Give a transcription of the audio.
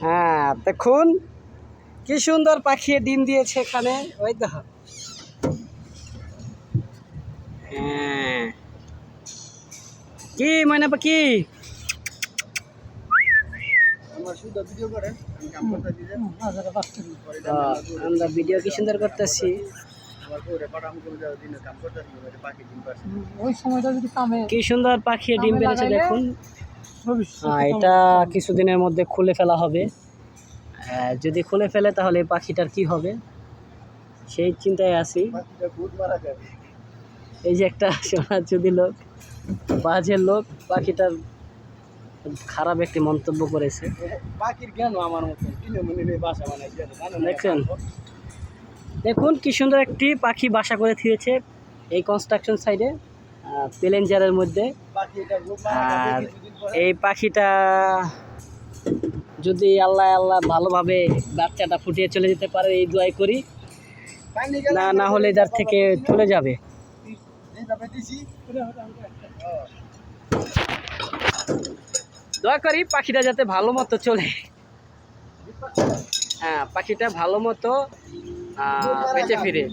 হ্যাঁ দেখুন কি সুন্দর পাখি ডিম দিয়েছে এখানে, ওই দেখো। হ্যাঁ কি ময়না পাখি, আমরা ভিডিও কি সুন্দর করতেছি। কি সুন্দর পাখি ডিম পেড়েছে দেখুন। এটা কিছুদিনের মধ্যে খুলে ফেলা হবে। যদি খুলে ফেলে তাহলে এই পাখিটার কি হবে সেই চিন্তায় আছি। এই যে একটা সোনাচুদি লোক, বাজে লোক, পাখিটার খারাপ একটি মন্তব্য করেছে। দেখছেন, দেখুন কি সুন্দর একটি পাখি বাসা করে থিয়েছে এই কনস্ট্রাকশন সাইডে প্লেঞ্জারের মধ্যে। আর এই পাখিটা যদি আল্লাহ ভালোভাবে বাচ্চাটা ফুটিয়ে চলে যেতে পারে এই দোয়াই করি, না হলে যার থেকে চলে যাবে। দোয়া করি পাখিটা যাতে ভালো মতো চলে, হ্যাঁ পাখিটা ভালো মতো বেঁচে ফিরে।